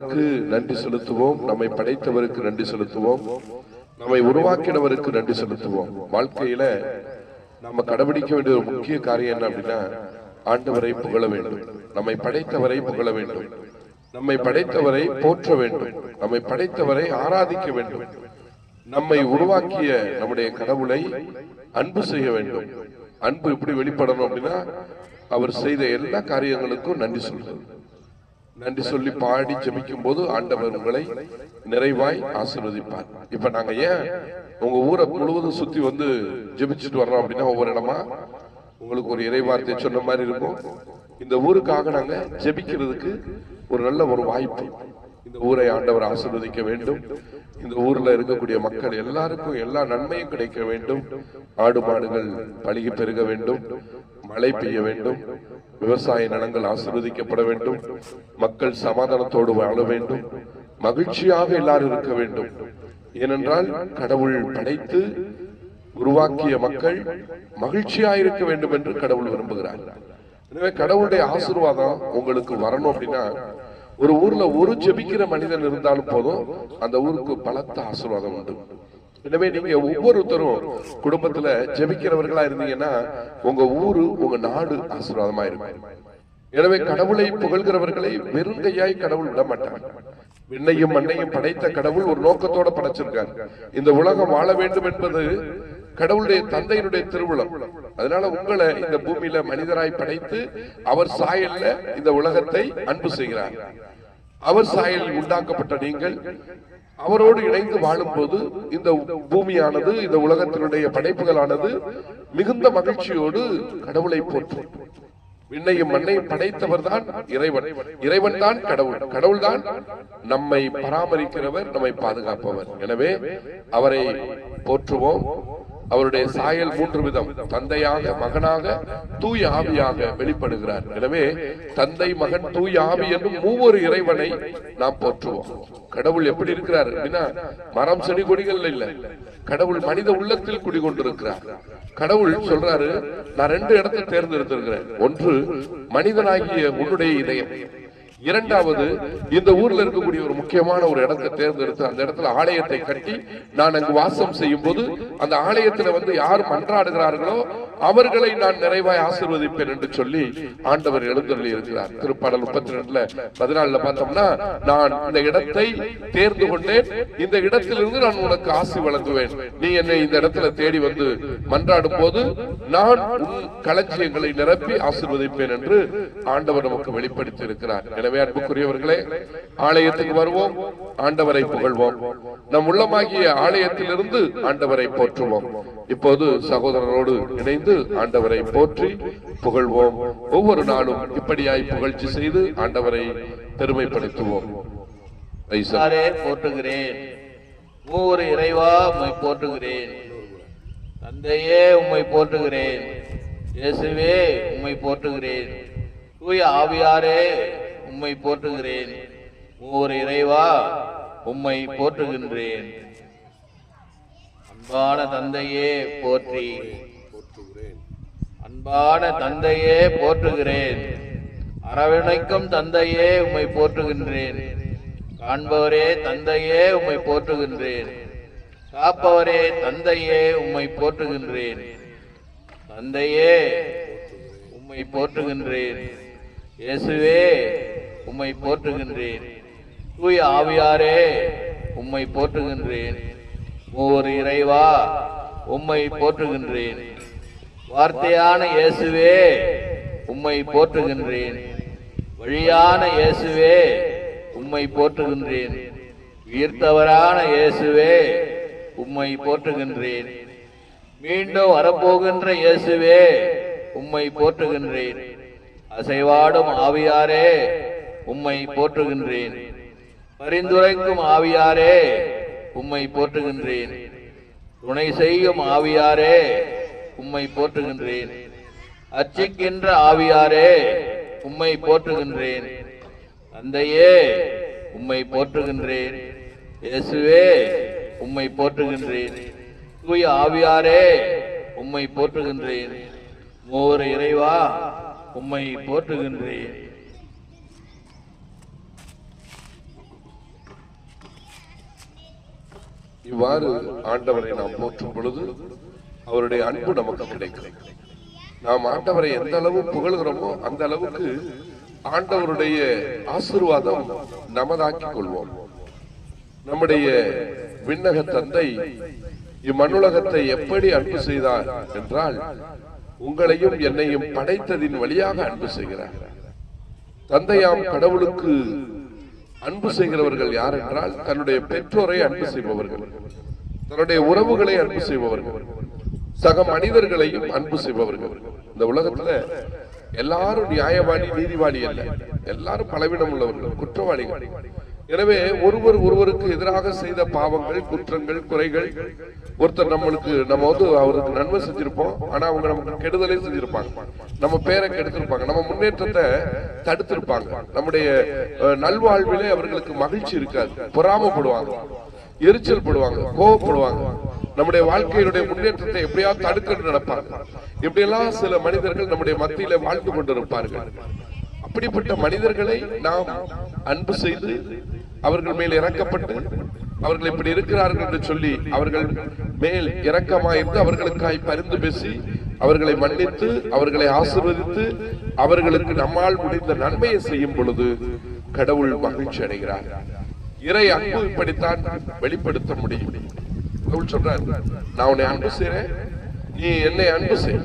நன்றி செலுத்துவோம். நம்மை படைத்தவருக்கு நன்றி செலுத்துவோம். நம்மை உருவாக்கினவருக்கு நன்றி செலுத்துவோம். வாழ்க்கையில நம்ம கடைபிடிக்க வேண்டிய ஒரு முக்கிய காரியம் என்ன அப்படின்னா, ஆண்டவரை புகழ வேண்டும். நம்மை படைத்தவரை புகழ வேண்டும். நம்மை படைத்தவரை போற்ற வேண்டும். நம்மை படைத்தவரை ஆராதிக்க வேண்டும். நம்மை உருவாக்கிய நம்முடைய கடவுளை அன்பு செய்ய வேண்டும். அன்பு எப்படி வெளிப்படணும் அப்படின்னா, அவர் செய்த எல்லா காரியங்களுக்கும் நன்றி சொல்றது. நன்றி சொல்லி பாடி ஜெபிக்கும் போது ஆண்டவர் உங்களை நிறைவாய் ஆசீர்வதிப்பார். இப்ப நாங்க ஏன் உங்க ஊரை முழுவதும் சுத்தி வந்து ஜெபிச்சுட்டு வர்றோம் அப்படின்னா, ஒவ்வொரு இடமா உங்களுக்கு ஒரு இறைவார்த்தை சொன்ன மாதிரி இருக்கும். இந்த ஊருக்காக நாங்க ஜெபிக்கிறதுக்கு ஒரு நல்ல ஒரு வாய்ப்பு. இந்த ஊரை ஆண்டவர் ஆசீர்வதிக்க வேண்டும். இந்த ஊர்ல இருக்கக்கூடிய மக்கள் எல்லாருக்கும் எல்லா நன்மையும் கிடைக்க வேண்டும். ஆடு மாடுகள் பழுகி பெருக வேண்டும். மழை பெய்ய வேண்டும். விவசாய நிலங்கள் ஆசீர்வதிக்கப்பட வேண்டும். மக்கள் சமாதானத்தோடு வாழ வேண்டும். மகிழ்ச்சியாக எல்லாரும் இருக்க வேண்டும். ஏனென்றால் கடவுள் படைத்து உருவாக்கிய மக்கள் மகிழ்ச்சியாயிருக்க வேண்டும் என்று கடவுள் விரும்புகிறார். எனவே கடவுளுடைய ஆசீர்வாதம் உங்களுக்கு வரணும் அப்படின்னா, ஒரு ஊர்ல ஒரு ஜெபிக்கிற மனிதன் இருந்தாலும் போதும், அந்த ஊருக்கு பலத்த ஆசீர்வாதம் உண்டு. எனவே நீங்க ஒவ்வொருத்தரும் குடும்பத்துல ஜெபிக்கிறவர்களா இருந்தீங்கன்னா, உங்க ஊரு உங்க நாடு ஆசீர்வாதமா இருக்கும். எனவே கடவுளை புகழ்கிறவர்களை வெறுங்கையாய் கடவுள் விட மாட்டார். விண்ணையும் மண்ணையும் படைத்த கடவுள் ஒரு நோக்கத்தோட படைச்சிருக்கார். இந்த உலகம் வாழ வேண்டும் என்பது கடவுளுடைய தந்தையினுடைய திருவுளம். அதனால உங்களை இந்த பூமியில மனிதராய் படைத்து அவர் சாயல்ல இந்த உலகத்தை அன்பு செய்கிறார். அவர் சாயலில் உண்டாக்கப்பட்ட நீங்கள் அவரோடு இணைந்து வாழும் போது இந்த பூமியானது, இந்த உலகத்தினுடைய படைப்புகளானது மிகுந்த மகிழ்ச்சியோடு கடவுளை போற்றும். விண்ணையும் மண்ணையும் படைத்தவர் தான் இறைவன். இறைவன் தான் கடவுள். கடவுள் தான் நம்மை பராமரிக்கிறவர், நம்மை பாதுகாப்பவர். எனவே அவரை போற்றுவோம். அவருடைய சாயல் 3 விதம்: தந்தையாக, மகனாக, தூய ஆவியாக வெளிப்படுகிறார். எனவே தந்தை, மகன், தூய ஆவி என்னும் மூவொரு இறைவனை நாம் போற்றுவோம். கடவுள் எப்படி இருக்கிறார் அப்படின்னா, மரம் செடி கொடிகள் இல்ல, கடவுள் மனித உள்ளத்தில் குடிகொண்டிருக்கிறார். கடவுள் சொல்றாரு, நான் 2 இடத்தை தேர்ந்தெடுத்திருக்கிறேன். ஒன்று மனிதனாகிய உன்னுடைய இதயம். இரண்டாவது, இந்த ஊர்ல இருக்கக்கூடிய ஒரு முக்கியமான ஒரு இடத்தை தேர்ந்தெடுத்து அந்த இடத்துல ஆலயத்தை கட்டி நான் அங்கு வாசம் செய்யும் போது அந்த ஆலயத்துல வந்து யார் மன்றாடுகிறார்களோ அவர்களை நான் நிறைவாய் ஆசீர்வதிப்பேன் என்று சொல்லி ஆண்டவர் எழுந்தருளி இருக்கிறார். திருப்பாடல் 32:14 பார்த்தோம்னா, நான் இந்த இடத்தை தேர்ந்து கொண்டேன், இந்த இடத்திலிருந்து நான் உனக்கு ஆசி வழங்குவேன், நீ என்னை இந்த இடத்துல தேடி வந்து மன்றாடும் போது நான் உன் களஞ்சியங்களை நிரப்பி ஆசீர்வதிப்பேன் என்று ஆண்டவர் நமக்கு வெளிப்படுத்தி இருக்கிறார். எனவே அன்புக்குரியவர்களே, ஆலயத்துக்கு வருவோம், ஆண்டவரை புகழ்வோம். நம் உள்ளமாகிய ஆலயத்திலிருந்து ஆண்டவரை போற்றுவோம். இப்போது சகோதரரோடு இணைந்து ஆண்டவரை போற்றி புகழ்வோம். ஒவ்வொரு நாளும் இப்படியாய் புகழ்ச்சி செய்து ஆண்டவரை பெருமைப்படுத்துவோம். போற்றுகிறேன். மூவொரு இறைவா உம்மை போற்றுகிறேன். தந்தையே உம்மை போற்றுகிறேன். இயேசுவே உம்மை போற்றுகிறேன். தூய ஆவியாரே உம்மை போற்றுகிறேன். மூவொரு இறைவா உம்மை போற்றுகின்றேன். அன்பான தந்தையே போற்றி. அன்பான தந்தையே போற்றுகிறேன். அரவணைக்கும் தந்தையே உம்மை போற்றுகின்றேன். காண்பவரே தந்தையே உம்மை போற்றுகின்றேன். காப்பவரே தந்தையே உம்மை போற்றுகின்றேன். தந்தையே உம்மை போற்றுகின்றேன். இயேசுவே உம்மை போற்றுகின்றேன். தூய ஆவியாரே உம்மை போற்றுகின்றேன். மூவொரு இறைவா உம்மை போற்றுகின்றேன். வார்த்தையான இயேசுவே உம்மை போற்றுகின்றேன். வழியான இயேசுவே உம்மை போற்றுகின்றேன். உயிர்த்தவரான இயேசுவே உம்மை போற்றுகின்றேன். மீண்டும் வரப்போகின்ற இயேசுவே உம்மை போற்றுகின்றேன். அசைவாடும் ஆவியாரே உம்மை போற்றுகின்றேன். பரிந்துரைக்கும் ஆவியாரே உம்மை போற்றுகின்றேன். துணை செய்யும் ஆவியாரே உம்மை போற்றுகின்றேன். அர்ச்சிக்கின்ற ஆவியாரே உம்மை போற்றுகின்றேன். தந்தையே உம்மை போற்றுகின்றேன். இயேசுவே உம்மை போற்றுகின்றேன். தூய ஆவியாரே உம்மை போற்றுகின்றேன். மூவொரு இறைவா உம்மை போற்றுகின்றேன். இவ்வாறு ஆண்டவரை நாம் போற்றும் பொழுது அவருடைய அன்பு நமக்கு கிடைக்கும். நாம் ஆண்டவரை எந்த அளவு புகழ்கிறோமோ அந்த அளவுக்கு ஆண்டவருடைய ஆசீர்வாதம் நமதாக்கிக் கொள்வோம். நம்முடைய விண்ணக தந்தை இம்மண்ணுலகத்தை எப்படி அன்பு செய்தார் என்றால், உங்களையும் என்னையும் படைத்ததின் வழியாக அன்பு செய்கிறார். தந்தையாம் கடவுளுக்கு அன்பு செய்கிறவர்கள் யார் என்றால், தன்னுடைய பெற்றோரை அன்பு செய்பவர்கள், தன்னுடைய உறவுகளை அன்பு செய்பவர்கள், சக மனிதர்களையும் அன்பு செய்பவர்கள். இந்த உலகத்துல எல்லாரும் நியாயவாளி நீதிவாளி அல்ல, எல்லாரும் பலவீனம் உள்ளவர்கள், குற்றவாளிகள். எனவே ஒருவருக்கு எதிராக செய்த பாவங்கள், குற்றங்கள், குறைகள், ஒருத்தர் நம்ம அவருக்கு நன்மை செஞ்சிருப்போம், ஆனா அவங்க நமக்கு கெடுதலே செஞ்சிருப்பாங்க, நம்ம பேரை கெடுத்திருப்பாங்க, நம்ம முன்னேற்றத்தை தடுத்திருப்பாங்க, நம்முடைய நல்வாழ்விலே அவர்களுக்கு மகிழ்ச்சி இருக்காது, பொறாமப்படுவாங்க, எரிச்சல் படுவாங்க, கோபப்படுவாங்க, நம்முடைய வாழ்க்கையினுடைய முன்னேற்றத்தை எப்படியாவது தடுக்க நடப்பாங்க. இப்படியெல்லாம் சில மனிதர்கள் நம்முடைய மத்தியில வாழ்ந்து கொண்டிருப்பார்கள். அப்படிப்பட்ட மனிதர்களை நாம் அன்பு செய்து அவர்கள் மேல் இறக்கப்பட்டு, அவர்கள் இப்படி இருக்கிறார்கள் என்று சொல்லி அவர்கள் மேல் இரக்கமாயிருந்து அவர்களுக்காய் பரிந்து பேசி அவர்களை மன்னித்து அவர்களை ஆசீர்வதித்து அவர்களுக்கு நம்மால் முடிந்த நன்மையை செய்யும் பொழுது கடவுள் மகிழ்ச்சி அடைகிறார். இறை அன்பு இப்படித்தான் வெளிப்படுத்த முடியும். கடவுள் சொல்றார், நான் உன்னை அன்பு செய்றேன், நீ என்னை அன்பு செய்.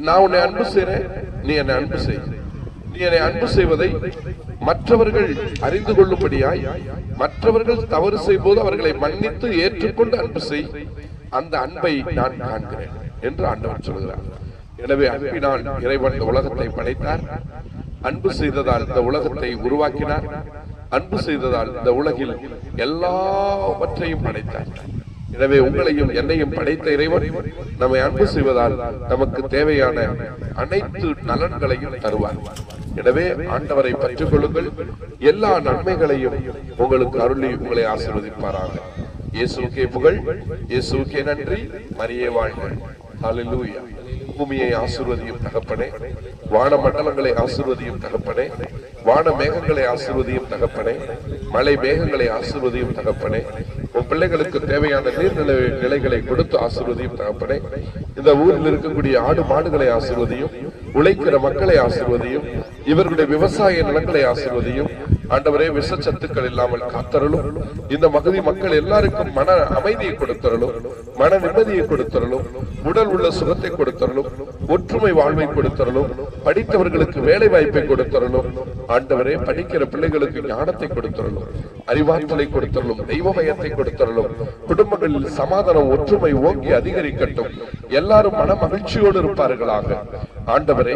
நான் உன்னை அன்பு செய்றேன், நீ என்னை அன்பு செய். நீ என்னை அன்பு செய்வதை மற்றவர்கள் அறிந்து கொள்ளும்படியாய், மற்றவர்கள் தவறு செய்யும்போது அவர்களை மன்னித்து ஏற்றுக்கொண்டு அன்பு செய். அந்த அன்பை நான் காண்கிறேன் என்று ஆண்டவர் சொல்கிறார். எனவே அன்பினால் இறைவன் இந்த உலகத்தை படைத்தார். அன்பு செய்ததால் இந்த உலகத்தை உருவாக்கினார். அன்பு செய்ததால் இந்த உலகில் எல்லாவற்றையும் படைத்தார். எனவே உங்களையும் என்னையும் படைத்த இறைவன் நம்மை அன்பு செய்வதால் நமக்கு தேவையான அனைத்து நலன்களையும் தருவார். எனவே ஆண்டவரை பற்றிக் கொள்ளுங்கள், எல்லா நன்மைகளையும் உங்களுக்கு அருளி உங்களை ஆசீர்வதிப்பாராக. இயேசுவுக்கே புகழ், இயேசுவுக்கே நன்றி. மரியே வாழ்க. ஹல்லேலூயா. பூமியை ஆசீர்வதியும் தகப்பனே, வான மண்டலங்களை ஆசீர்வதியும் தகப்பனே, வான மேகங்களை ஆசீர்வதியும் தகப்பனே, மலை மேகங்களை ஆசீர்வதியும் தகப்பனே, உன் பிள்ளைகளுக்கு தேவையான நீர்நிலைகளை கொடுத்து ஆசீர்வதியும் தகப்பனே. இந்த ஊரில் இருக்கக்கூடிய ஆடு மாடுகளை ஆசீர்வதியும், உழைக்கிற மக்களை ஆசீர்வதியும், இவர்களுடைய விவசாய நிலங்களை ஆசீர்வதியும். ஆண்டவரே, விஷச்சத்துக்கள் இல்லாமல் காத்தருளும். இந்த மகதி மக்கள் எல்லாருக்கும் மன அமைதியை கொடுத்தருளும், மன நிம்மதியை கொடுத்தருளும், உடல் உள்ள சுகத்தை கொடுத்தருளும், ஒற்றுமை வாழ்வை கொடுத்தருளும், படித்தவர்களுக்கு வேலை வாய்ப்பை கொடுத்தருளும். ஆண்டவரே, படிக்கிற பிள்ளைகளுக்கு ஞானத்தை கொடுத்தருளும், அறிவாற்றலை கொடுத்தருளும், தெய்வ பயத்தை கொடுத்தருளும். குடும்பங்களில் சமாதானம் ஒற்றுமை ஓங்கி அதிகரிக்கட்டும். எல்லாரும் மன மகிழ்ச்சியோடு இருப்பார்களாக. ஆண்டவரே,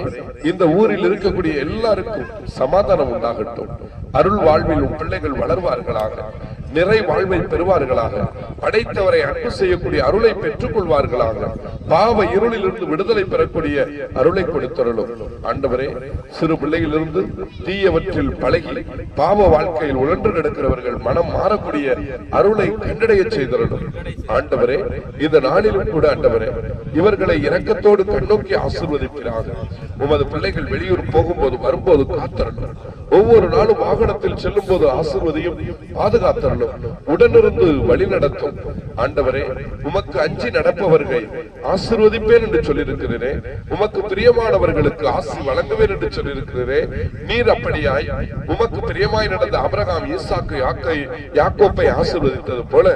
இந்த ஊரில் இருக்கக்கூடிய எல்லாருக்கும் சமாதானம் உண்டாகட்டும். அருள் வாழ்வில் உன் பிள்ளைகள் வளர்வார்களாக, நிறை வாழ்வை பெறுவார்களாக, படைத்தவரை அன்பு செய்யக்கூடிய அருளை பெற்றுக் கொள்வார்களாக, பாவ இருளிலிருந்து விடுதலை பெறக்கூடிய அருளை கொடுத்தருளும். ஆண்டவரே, சிறு பிள்ளையிலிருந்து தீயவற்றில் பழகி பாவ வாழ்க்கையில் உழன்று கிடக்கிறவர்கள் மனம் மாறக்கூடிய அருளை கண்டடைய செய்தருளும். ஆண்டவரே, இந்த நாளிலும் கூட ஆண்டவரே, இவர்களை இரக்கத்தோடு கண்ணோக்கி ஆசீர்வதிக்கிறார்கள். உமது பிள்ளைகள் வெளியூர் போகும்போது வரும்போது காத்தருளும். ஒவ்வொரு நாளும் வாகனத்தில் செல்லும் போது ஆசீர்வதியும், பாதுகாத்தருளும், உடனிருந்து வழி நடத்தும். ஆண்டவரே, உமக்கு அஞ்சி நடப்பவர்கள் ஆசீர்வதிப்பேன் என்று சொல்லியிருக்கிறீரே, உமக்கு பிரியமானவர்களுக்கு ஆசி வழங்குவேன் என்று சொல்லியிருக்கிறீரே. நீர் அப்படியாய் உமக்கு பிரியமாய் நடந்த ஆபிரகாம், ஈசாக்கு, யாக்கோப்பை ஆசீர்வதித்தது போல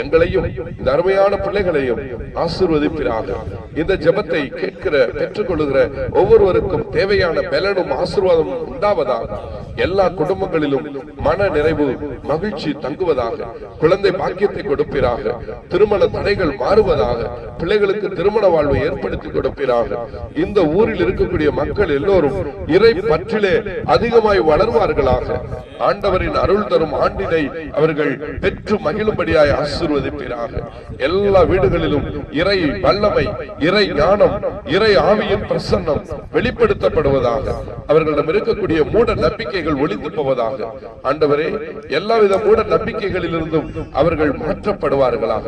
எங்களையும் இந்த அருமையான பிள்ளைகளையும் ஆசீர்வதிப்பீராக. இந்த ஜெபத்தை கேட்கிற பெற்றுக்கொள்ளுகிற ஒவ்வொருவருக்கும் தேவையான பலனும் ஆசீர்வாதமும் உண்டாவதாக. எல்லா குடும்பங்களிலும் மன நிறைவு மகிழ்ச்சி தங்குவதாக. குழந்தை பாக்கியத்தை கொடுப்பீராக. திருமண தடைகள் மாறுவதாக. பிள்ளைகளுக்கு திருமண வாழ்வை ஏற்படுத்தி கொடுப்பீராக. இந்த ஊரில் இருக்கக்கூடிய மக்கள் எல்லோரும் இறை பற்றிலே அதிகமாய் வளர்வார்களாக. ஆண்டவரின் அருள் தரும் ஆண்டினை அவர்கள் பெற்று மகிழும்படியாய் ஆசீர்வதிப்பீராக. எல்லா வீடுகளிலும் இறை வல்லமை, இறை ஞானம், இறை ஆவியின் பிரசன்னம் வெளிப்படுத்தப்படுவதாக. அவர்களிடம் இருக்கக்கூடிய மூட நம்பிக்கைகள் ஒளிந்து போவதாக. ஆண்டவரே, எல்லாவித மூட நம்பிக்கைகளிலிருந்தும் அவர்கள் மாற்றப்படுவார்களாக.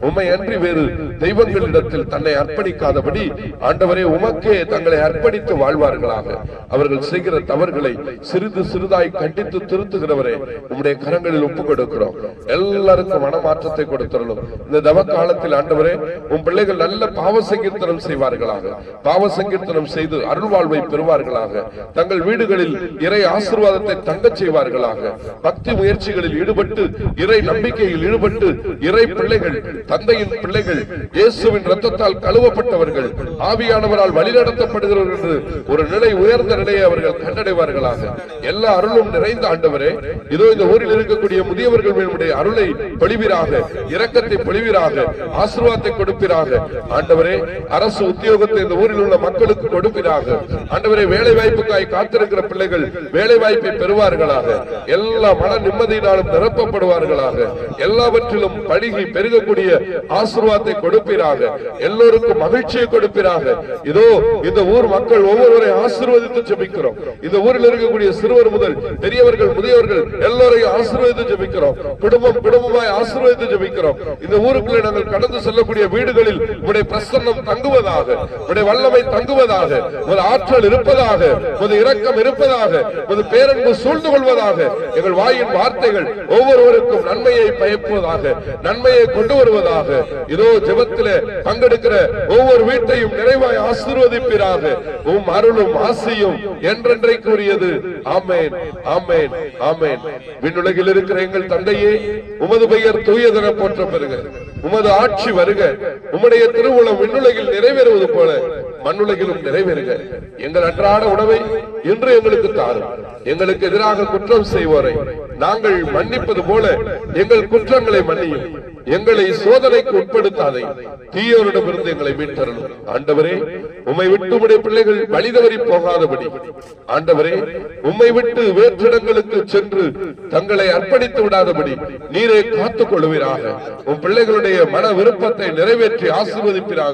உம்மை அன்றி வேறு தெய்வங்களிடத்தில் தன்னை அர்ப்பணிக்காதபடி ஆண்டவரே உமக்கே தங்களை அர்ப்பணித்து வாழ்வார்களாக. அவர்கள் செய்கிற தவறுகளை சிறிது சிறிதாய் கண்டித்து திருத்துகிறவரே, உம்முடைய கரங்களில் ஒப்புக் கொடுக்கிறோம். எல்லாருக்கும் மனமாற்றத்தை கொடுத்தரலும். இந்த தவ காலத்தில் ஆண்டவரே, உம் பிள்ளைகள் நல்ல பாவ சங்கீர்த்தனம் செய்வார்களாக. பாவ சங்கீர்த்தனம் செய்து அருள்வாழ்வை பெறுவார்களாக. தங்கள் வீடுகளில் இறை ஆசீர்வாதத்தை தங்கச் செய்வார்களாக. பக்தி முயற்சிகளில் ஈடுபட்டு, இறை நம்பிக்கையில் ஈடுபட்டு, இறை பிள்ளைகள், தந்தையின் பிள்ளைகள், இயேசுவின் இரத்தத்தால் கழுவப்பட்டவர்கள், ஆவியானவரால் வழிநடத்தப்படுகிறவர்கள் என்று ஒரு நிலை, உயர்ந்த நிலையை அவர்கள் கண்டடைவார்களாக. எல்லா அருளும் நிறைந்த ஆண்டவரே, இதோ இந்த ஊரில் இருக்கக்கூடிய முதியவர்கள் மேலுடைய அருளை பொழிவீராக, இரக்கத்தை பொழிவீராக, ஆசீர்வாதத்தை கொடுப்பீராக. ஆண்டவரே, அரசு உத்தியோகத்தை இந்த ஊரில் உள்ள மக்களுக்கு கொடுப்பீராக. ஆண்டவரே, வேலை வாய்ப்புக்காய் காத்திருக்கிற பிள்ளைகள் வேலை வாய்ப்பை பெறுவார்களாக. எல்லா மன நிம்மதியினாலும் நிரப்பப்படுவார்களாக. எல்லாவற்றிலும் பழுகி பெருகக்கூடிய ஆசீர்வாதத்தை கொடுப்பீராக. எல்லோருக்கும் மகிழ்ச்சியை கொடுப்பீராக. இதோ இந்த ஊர் மக்கள் ஒவ்வொருவரை ஆசீர்வதித்து ஜெபிக்கிறோம். இந்த ஊரில் இருக்கக்கூடிய சிறுவர் முதல் பெரியவர்கள், முதியவர்கள் எல்லோரையும் ஆசீர்வதித்து ஜெபிக்கிறோம். குடும்பம் குடும்பமாய் ஆசீர்வதித்து ஜெபிக்கிறோம். இந்த ஊருக்குள்ளே நாங்கள் கடந்து செல்லக்கூடிய வீடுகளில் உம்முடைய பிரசன்னம் தங்குவதாக, உம்முடைய வல்லமை தங்குவதாக, ஒரு ஆற்றல் இருப்பதாக, ஒரு இரக்கம் இருப்பதாக, ஒரு பேரன்பு சூழ்ந்து கொள்வதாக. எங்கள் வாயின் வார்த்தைகள் ஒவ்வொருவருக்கும் நன்மையை பயப்புவதாக, நன்மையை கொண்டு வருவதாக. இதோ ஜெபத்திலே பங்கெடுக்கிற ஒவ்வொரு வீட்டையும் நிறைவாய் ஆசீர்வதிப்பீராக. உம் அருளும் ஆசையும் என்றென்றைக்குரியது. ஆமென், ஆமென், ஆமென். விண்ணுலகில் இருக்கிற எங்கள் தந்தையே, உமது பெயர் தூயதென போற்ற பெறுக. உமது ஆட்சி வருக. உம்முடைய திருவுளம் விண்ணுலகில் நிறைவேறுவது போல மண்ணுலகிலும் நிறைவேறுக. எங்கள் அன்றாட உணவை இன்று எங்களுக்கு தாரும். எங்களுக்கு எதிராக குற்றம் செய்வோரை நாங்கள் மன்னிப்பது போல எங்கள் குற்றங்களை மன்னியும். எங்களை சோதனைக்கு உட்படுத்தாதே, தீயோரிடமிருந்து எங்களை மீட்டருளும். ஆண்டவரே, உம்மை விட்டு உம்முடைய பிள்ளைகள் வழிதவறி போகாதபடி, ஆண்டவரே, உம்மை விட்டு வேற்றிடங்களுக்கு சென்று தங்களை அர்ப்பணித்து விடாதபடி நீரே காத்துக் கொள்வீராக. உம் பிள்ளைகளுடைய மன விருப்பத்தை நிறைவேற்றி ஆசீர்வதிப்பீராக.